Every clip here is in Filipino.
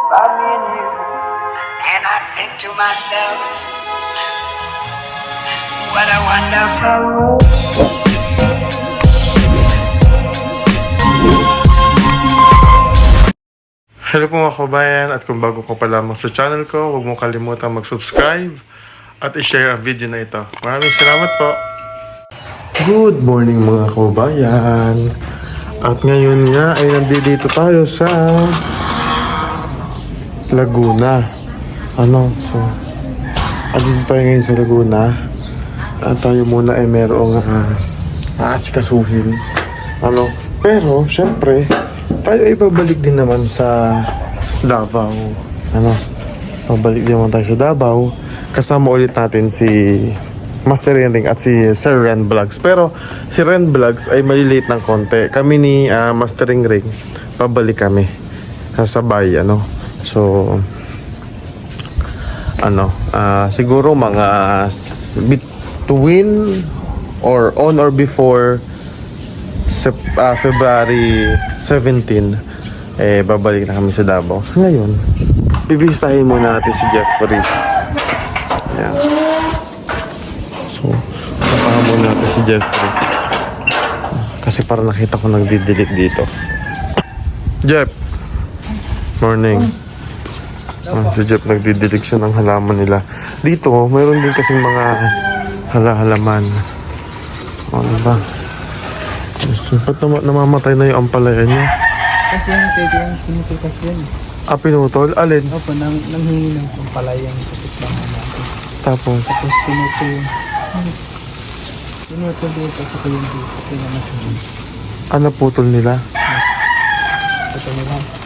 about me and you. And I think to myself, what a wonderful world. Hello po mga kabayan, at kung bago ka pa lamang sa channel ko, huwag mong kalimutan mag-subscribe at i-share ang video na ito. Maraming salamat po! Good morning mga kabayan! At ngayon nga ay nandito tayo sa Laguna. Andito tayo ngayon sa Laguna. At tayo muna ay merong aasikasuhin. Pero syempre tayo ay babalik din naman sa Davao. Babalik din naman tayo sa Davao. Kasama ulit natin si Master Ring at si Sir Ren Vlogs. Pero si Ren Vlogs ay may late ng konti. Kami ni Master Ring pabalik kami sabay. Siguro mga between or on or before February 17 babalik na kami sa Davao. So ngayon, bibisitahin muna natin si Jeffrey. Ayan. So, papahan muna natin si Jeffrey. Kasi parang nakita ko nagdidilig dito. Jeff! Morning. Si Jeff nagdidilig siya ng halaman nila. Dito, mayroon din kasing mga halaman. Diba? Ba't namamatay na yung ampalaya niya? Kasi yung pinutol kasi yun. Pinutol? Alin? Opo, nanghingi ng pampalayang kapitbahay natin. Tapos Pinutol dito sa kayong dito. Pinamatuloy. putol nila? Ito nila.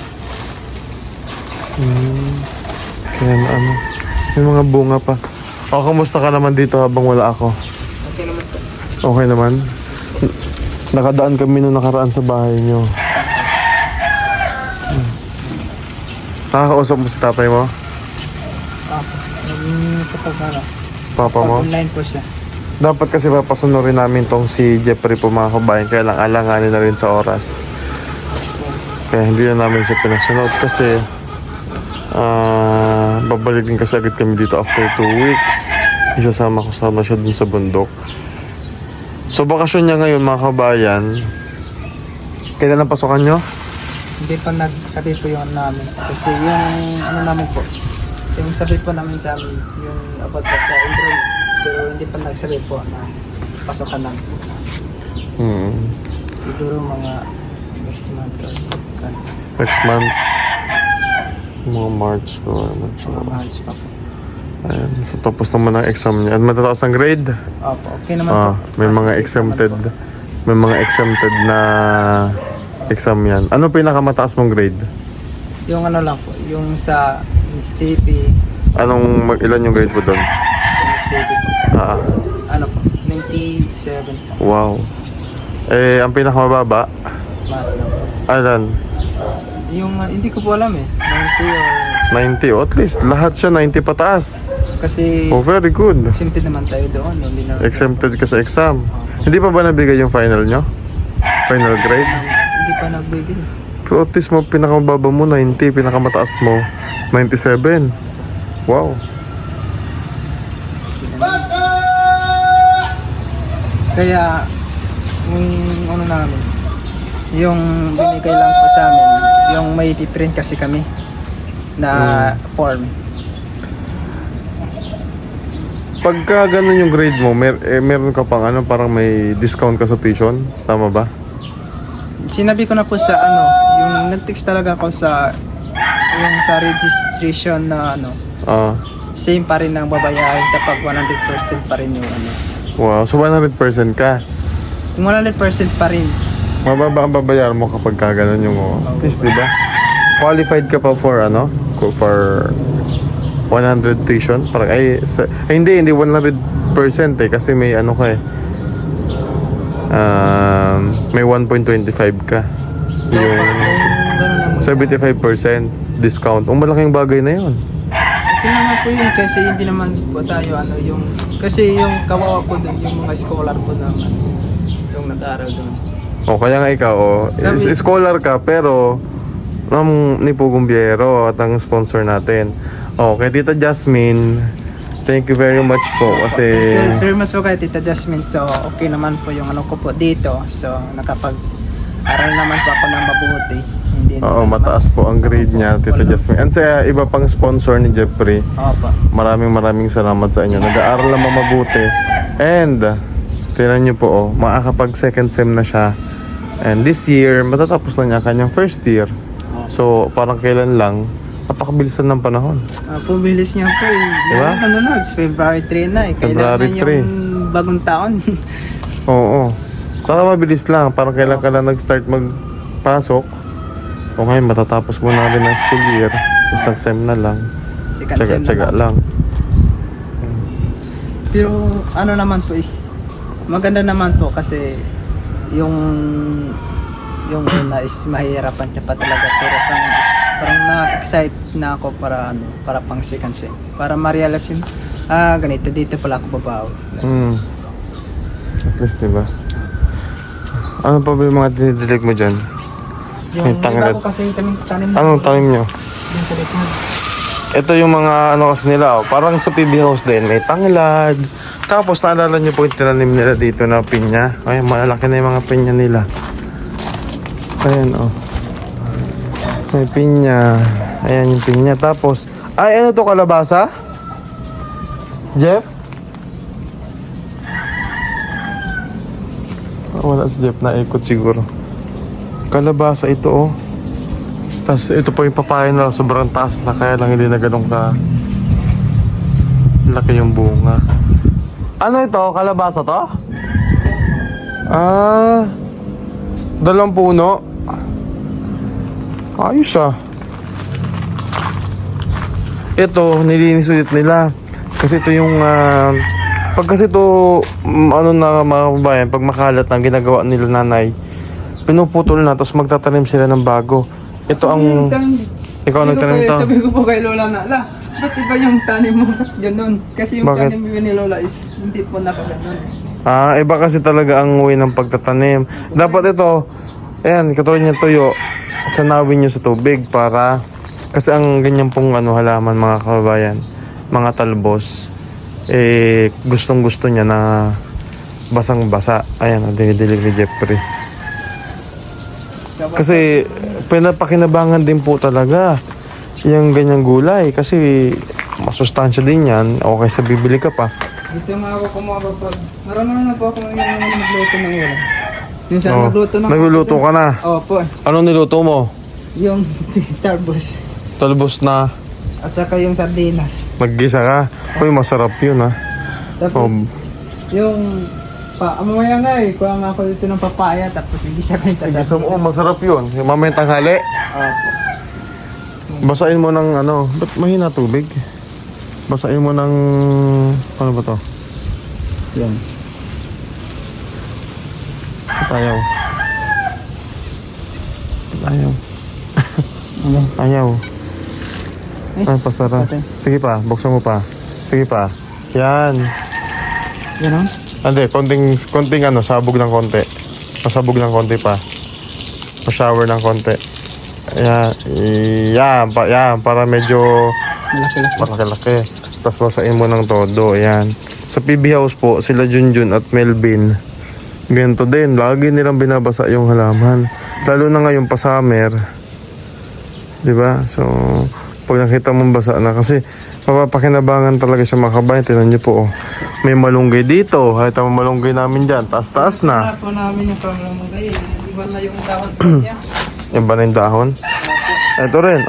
Kaya may mga bunga pa. Kamusta ka naman dito habang wala ako? Okay naman po. Okay naman? Nakadaan kami nung nakaraan sa bahay nyo. Nakakausap mo si tatay mo? Opo. Kapag Papa mo? online po siya. Dapat kasi papasunurin namin tong si Jeffrey po mga kabayan. Kaya lang alanganin na rin sa oras. Kaya hindi na namin siya pinasunod kasi babalik din kasi agad kami dito after 2 weeks. Isasama siya dun sa bundok. So bakasyon niya ngayon mga kabayan. Kailan ang pasukan nyo? Hindi pa nagsabi po yung namin. Kasi yung namin po. Yung sabi po namin sa amin, yung about pa sa intro. Pero hindi pa nagsabi po na pasokan namin. Siguro mga next month or Next month. Mga March ko. mga March pa po. Ayan. So tapos naman ang exam niya. At matataas ang grade? Opo, okay naman po. May mga Positive exempted. naman po. May mga exempted na exam yan. Ano pinakamataas mong grade? Yung lang po, yung sa STP, Ilan yung grade mo doon? yung STP po. Po, 97 po. Wow. Ang pinakamababa? Math lang po. Alan? Yung hindi ko po alam 90 or 90. At least lahat siya 90 pataas. kasi Very good. exempted naman tayo doon. Hindi na Exempted ka sa exam. Hindi pa ba nabigay yung final nyo? Final grade? hindi pa nagbigay. Pero at least mo, pinakamababa mo 90, pinakamataas mo 97. Wow. Kaya yung namin, yung binigay lang po sa amin, yung may piprint kasi kami na form. Pagka ganun yung grade mo, meron ka pang parang may discount ka sa tuition? Tama ba? Sinabi ko na po sa yung nag-text talaga ako sa yung sa registration na same pa rin ang babayaran kapag 100% pa rin yung Wow, so 100% ka. Kung 100% pa rin. Mababa ang babayaran mo kapag ka ganun yung at least, di ba? Qualified ka pa for for 100 tuition? Parang hindi 100% kasi may ka may 1.25 ka. So, Yung ganun naman. 75% discount. Malaking bagay na yun. Okay naman po yun kasi hindi naman po tayo kasi yung kawawa po doon, yung mga scholar po naman yung nag-aaral doon. Kaya nga ikaw, scholar ka pero ni Pugong Biyero at ang sponsor natin. Okay, Tita Jasmine, thank you very much po kasi Very much po kay Tita Jasmine. So, okay naman po yung ano ko po dito. So, nakapag-aral naman po ako ng mabuti. Hindi oo, naman mataas po ang grade niya, Tita Jasmine. And sa iba pang sponsor ni Jeffrey, Opo. maraming salamat sa inyo. Nag-aaral naman mabuti. And, tingnan nyo po, makakapag second sem na siya. And this year, matatapos na niya kanyang first year. So, parang kailan lang, napakabilisan ng panahon. Pumilis niya po eh. Diba? Ano na, it's February 3 na eh. Kailan February na yung bagong taon. Oo. Saka mabilis lang, parang kailan ka lang nag-start magpasok. O ngayon, matatapos mo na rin ang school year. Isang sem na lang. Second sem na Tsaga lang. lang. Pero ano naman po is, maganda naman po kasi yung una is mahirapan siya pa talaga. Pero parang na-excite na ako para pang second sem. Para ma-realize yung, ganito dito pala ako babawi. At least, diba? Ano pa ba yung mga dinidilig mo dyan? Yung May tanglad. iba ko kasi tanim Anong tanim nyo? yung sa likod. Ito yung mga ano kasi nila, parang sa PB House din, may tanglad. Tapos naalala nyo po yung tinanim nila dito na pinya. Ay, malaki na yung mga pinya nila. Ayan, may pinya. Ayan yung pinya. Tapos, ay, ano to, kalabasa? Jeff? Wala si Jeff, naikot siguro. Kalabasa ito, Tapos ito po yung papaya na sobrang taas na, kaya lang hindi na ganun ka laki yung bunga. Ano ito? Kalabasa to? Dalawang puno. Ayos ah. Ito, nilinis ulit nila. Kasi ito yung pag kasi ito ano na mga kababayan, pag makalat na ginagawa nila nanay, pinuputol na tapos magtatanim sila ng bago. Ito ang ikaw nagtanim to. Sabi ko po kay Lola na, ba't iba yung tanim mo ganun? Kasi yung Bakit? tanim ni Lola is hindi po nakaganon. Iba kasi talaga ang way ng pagtatanim. Dapat ito, ayan, katulad niya tuyo, sanawin nyo sa tubig para, kasi ang ganyan pong halaman mga kababayan, mga talbos, gustong gusto niya na basang basa. Ayan, ang dinidilig ni Jeffrey. Kasi pinapakinabangan din po talaga yung ganyang gulay kasi masustansya din yan. Okay sa bibili ka pa. Dito nga ako kumuha pag marunong na po ako yung magluto ng ulam. Yung sa nagluto ng Nagluluto ka na? Opo. Anong niluto mo? Yung talbos. Talbos na At saka yung sardinas. naggisa ka? Uy, masarap yun ha. Tapos yung mamaya nga kuha nga ako dito ng papaya tapos igisa ko yung sa Gisa mo, masarap yun. Yung mamayang tanghali. Opo. Basain mo ng ba't mahina tubig? Basain mo ng, ano ba to? Yan. Ayaw. Ayaw. Ayaw. Ay, pasara. Okay. Sige pa, buksan mo pa. Sige pa. Yan. Yan o? Hindi, konting sabog ng konti. Pasabog ng konti pa. Pa-shower ng konti. Yan, para medyo malaki-laki. Tapos basain mo ng todo. Ayan. Sa PB House po, sila Junjun at Melvin. Ganito din. Lagi nilang binabasa yung halaman. Lalo na ngayon pa summer. Diba? So, pag nakita mong basa na, kasi mapapakinabangan talaga siya mga kabayan. Tingnan niyo po, may malunggay dito. Kahit ang malunggay namin dyan, taas-taas na. Wala po namin yung pamamagay. Iba na yung dahon po niya. Iba na yung dahon. Ito rin,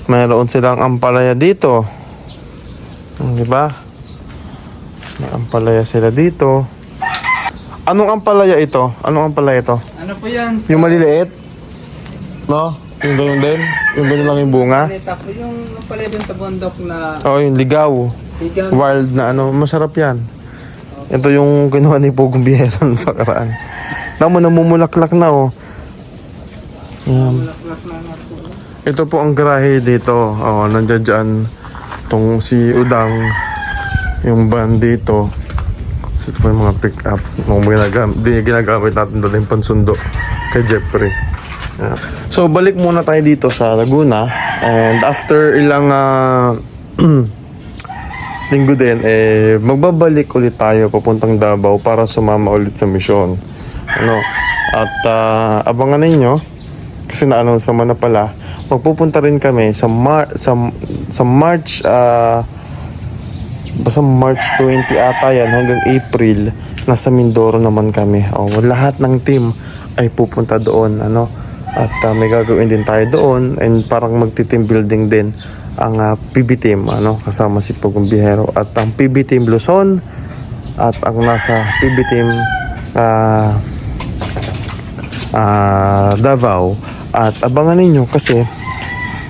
mayroon silang ampalaya dito. Diba? May ampalaya sila dito. Anong ampalaya ito? Anong ampalaya ito? Ano po yan? Yung maliliit? No? Yung ganyan din? Yung ganyan lang yung bunga? Tapos yung pala dun sa bundok na Yung ligaw. bigang. Wild na masarap yan. Ito yung kinuha ni Pugong Biyero ng pakaraan. Tama, namumulaklak na Yan. Ito po ang garahe dito. Nandiyan dyan itong si Udang. Yung van dito. So, ito po yung mga pick up. Ginagamit natin doon yung pansundo kay Jeffrey. So balik muna tayo dito sa Laguna, and after ilang linggo din, magbabalik ulit tayo papuntang Davao para sumama ulit sa misyon. At abangan ninyo, kasi na-announce naman na pala, magpupunta rin kami sa March, basta March 20 ata yan, hanggang April, nasa Mindoro naman kami. Lahat ng team ay pupunta doon, at may gagawin din tayo doon, and parang magti-team building din ang PB team, kasama si Pugong Bihero at ang PB team Luzon at ang nasa PB team Davao. At abangan ninyo kasi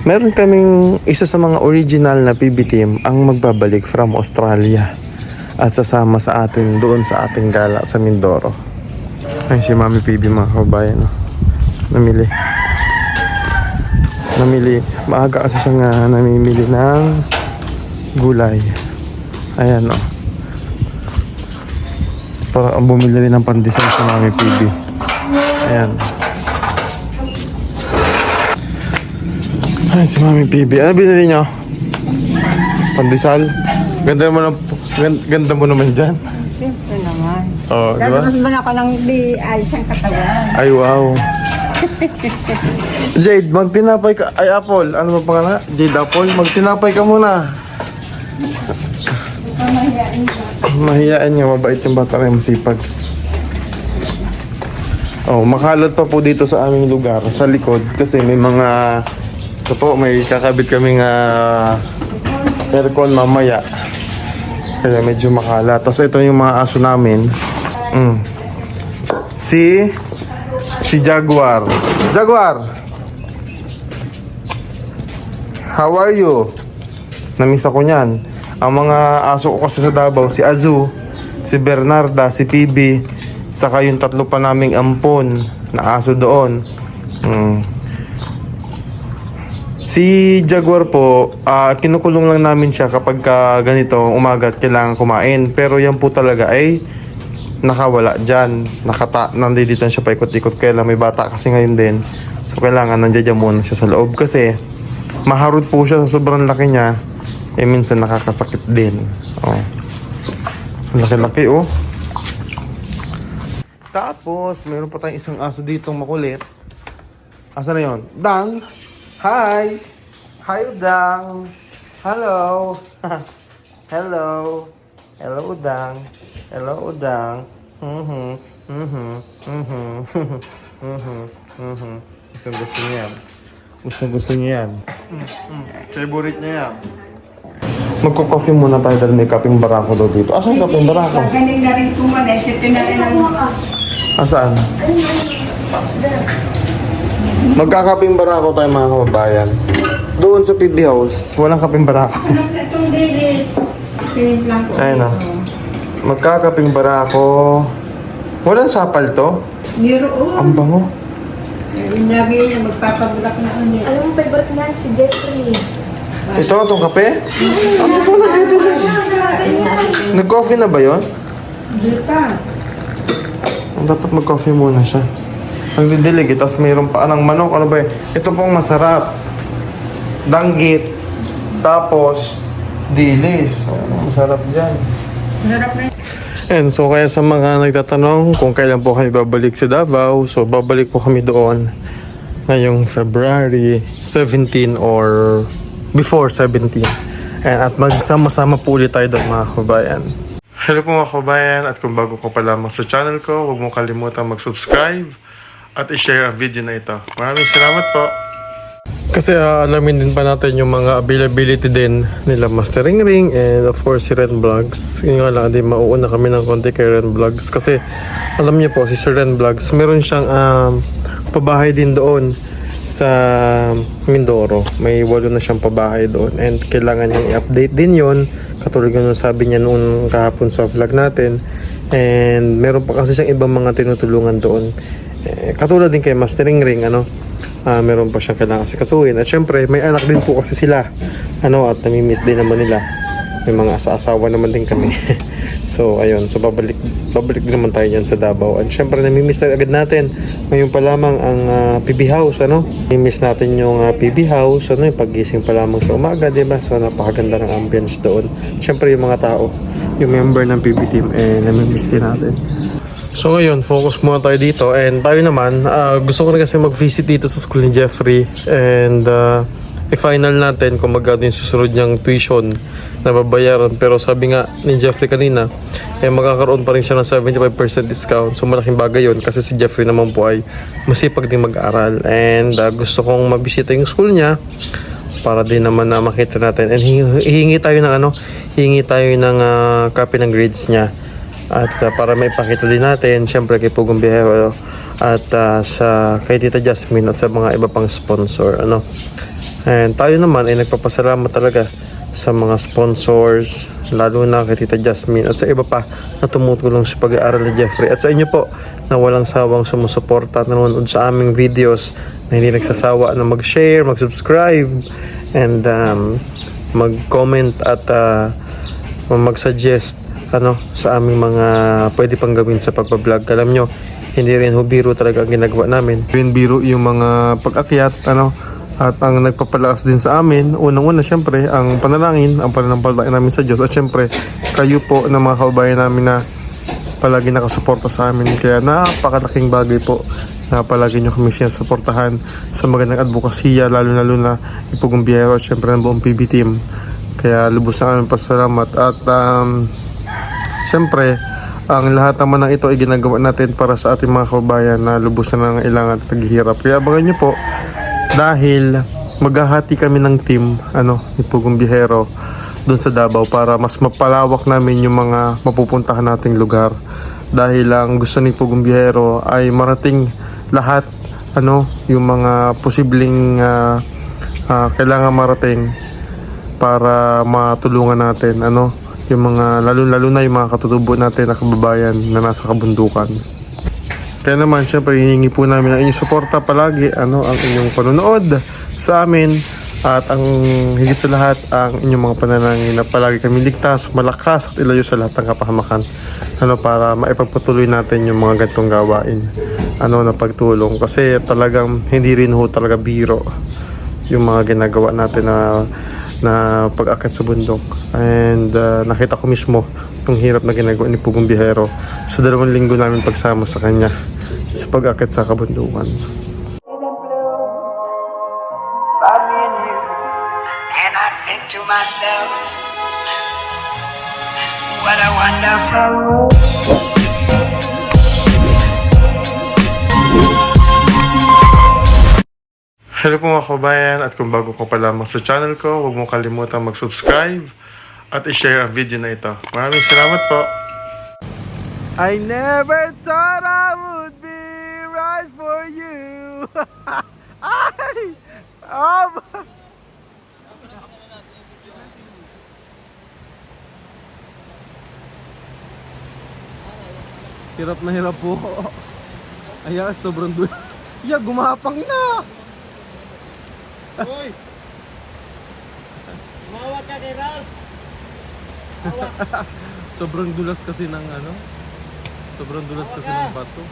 meron kaming isa sa mga original na PB team ang magbabalik from Australia at sasama sa atin doon sa ating gala sa Mindoro. Ay, si Mami PB, mga kabayan, namili maaga kasi siya nga namimili ng gulay. Ayan, para bumili rin ng pandesal sa Mami PB. Ayan. Ay, si Mami PB. Ano binili nyo? Pandesal? Ganda mo naman dyan. Siyempre naman. Oh, diba? Mas ba ako ng di ayos ang katawan? Ay, wow. Jade, magtinapay ka. Ay, Apple. Ano ba pangalan? Jade Apple, magtinapay ka muna. Mahiyain nga, mabait yung bata rin, masipag. Makalat pa po dito sa aming lugar, sa likod. Kasi may mga, may kakabit kaming aircon mamaya. Kaya medyo makalat. Tapos ito yung mga aso namin. Si Jaguar. Jaguar! How are you? Namiss ako niyan. Ang mga aso ko kasi sa Davao, si Azu, si Bernarda, si PB, saka yung tatlo pa naming ampon na aso doon. Si Jaguar po, kinukulong lang namin siya kapag ganito umaga at kailangan kumain. Pero yan po talaga ay nakawala dyan. Nandito siya paikot-ikot. Kaya lang may bata kasi ngayon din. So kailangan nandiyan muna siya sa loob. Kasi maharot po siya sa sobrang laki niya. Minsan nakakasakit din. Laki-laki Tapos mayroon pa tayong isang aso ditong makulit. Asa na yun? Dang! Hi! Hi, Udang! Hello! Hello! Hello, Udang! Hello, Udang! Gusto niya yan. Gusto niya yan. Favorite niya yan. Magko-coffee muna tayo dahil may kaping barako daw dito. Asan kaping barako? Galing na rin kumalis. Ito na rin ang... Asaan? Magkakaping barako tayo, mga kababayan. Doon sa PB House, walang kaping barako. Itong dili. Lang ko. Ayun magkakaping barako. Walang sapal to? Meron. Ang bango. Yung lagi niya magpapabulak na ano. Alam mo, favorite niyan si Jeffrey. Ito, itong kape? Ano ito? Nag-coffee na ba yun? Hindi pa. Dapat mag-coffee muna siya. Nagdidilig, tapos mayroon pa ng manok. Ano ba yun? Ito pong masarap. Danggit. Tapos, dilis. Masarap dyan. Sarap na yun. And so kaya sa mga nagtatanong kung kailan po kami babalik sa Davao, so babalik po kami doon ngayong February 17 or before 17. And at magsama-sama po ulit tayo doon, mga kabayan. Hello po, mga kabayan, at kung bago ko pa lamang sa channel ko, huwag mo kalimutan mag-subscribe at i-share ang video na ito. Maraming salamat po. Kasi alamin din pa natin yung mga availability din nila Mastering Ring and of course si Ren Vlogs. Yung nga lang, mauuna kami ng konti kay Ren Vlogs kasi alam niyo po si Sir Ren Vlogs meron siyang pabahay din doon sa Mindoro. May 8 na siyang pabahay doon and kailangan niyang i-update din yon, katulad ng sabi niya noon kahapon sa vlog natin. And meron pa kasi siyang ibang mga tinutulungan doon, katulad din kay Mastering Ring, meron pa siyang kailangan kasi kasuhin. At syempre, may anak din po kasi sila. At namimiss din naman nila. may mga asa-asawa naman din kami. So ayun, so babalik din naman tayo dyan sa Davao. And syempre namimiss na agad natin ngayon pa lamang ang PB House, ano. Namimiss natin yung PB House, ano, yung pagising pa lamang sa umaga, diba? So napakaganda ng ambience doon. Syempre yung mga tao, yung member ng PB team, namimiss din natin. So ngayon, focus muna tayo dito. And tayo naman, gusto ko na kasi mag-visit dito sa school ni Jeffrey. And i-final natin kung magkano yung susunod niyang tuition na babayaran. Pero sabi nga ni Jeffrey kanina, magkakaroon pa rin siya ng 75% discount. So malaking bagay yun kasi si Jeffrey naman po ay masipag din mag-aral. And gusto kong mabisita yung school niya para din naman na makita natin. And hihingi tayo ng copy ng grades niya. At para maipakita din natin, syempre kay Pugong Bihero at kay Tita Jasmine at sa mga iba pang sponsor, ano. And tayo naman ay nagpapasalamat talaga sa mga sponsors, lalo na kay Tita Jasmine at sa iba pa na tumutulong sa pag-aaral ni Jeffrey. At sa inyo po na walang sawang sumusuporta at nanonood sa aming videos, na hindi nagsasawa na mag-share, mag-subscribe, and mag-comment at mag-suggest sa aming mga pwede pang gawin sa pagpa-vlog. Alam nyo, hindi rin biro talaga ang ginagawa namin. Biro yung mga pag-akyat, at ang nagpapalakas din sa amin, unang-una syempre ang panalangin, ang pananampalataya namin sa Diyos, at syempre kayo po na mga kababayan namin na palagi nakasuporta sa amin. Kaya napakalaking bagay po na palagi nyo kami sinusuportahan sa magandang advokasya, lalo na Pugong Bihero at syempre ng buong PB team. Kaya lubos na aming pasalamat. At siyempre, ang lahat naman ng ito ay ginagawa natin para sa ating mga kababayan na lubos na nangailangan at naghihirap. Kaya abangan nyo po, dahil maghahati kami ng team ni Pugong Bihero doon sa Davao para mas mapalawak namin yung mga mapupuntahan nating lugar. Dahil ang gusto ni Pugong Bihero ay marating lahat yung mga posibleng kailangan marating para matulungan natin yung mga lalo na yung mga katutubo natin na kababayan na nasa kabundukan. Kaya naman syempre hihingi po namin ang inyong suporta palagi, ang inyong panonood sa amin, at ang higit sa lahat ang inyong mga panalangin na palagi kami ligtas, malakas at ilayo sa lahat ng kapahamakan, para maipagpatuloy natin yung mga ganitong gawain na pagtulong, kasi talagang hindi rin talaga biro yung mga ginagawa natin na pag-akit sa bundok. And nakita ko mismo yung hirap na ginagawa ni Pugong Bihero sa 2 linggo namin pagsama sa kanya sa pag-akit sa kabundukan. And I think to myself, what a wonderful world. Hello po mga kabayan, at kung bago ko pa lamang sa channel ko, huwag mo kalimutan mag-subscribe at i-share ang video na ito. Maraming salamat po! I never thought I would be right for you. Ay! Hirap na hirap po. Ayan, sobrang dulo. Yeah, gumapang na! Hoy! Mawag ka kay Ralph! Sobrang dulas kasi ng sobrang dulas kasi ng bato.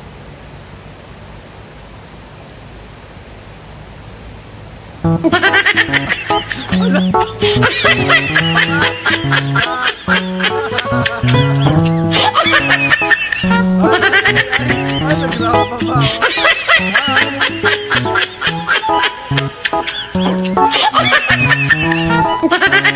Ay, nagrawa pa ba? Ay!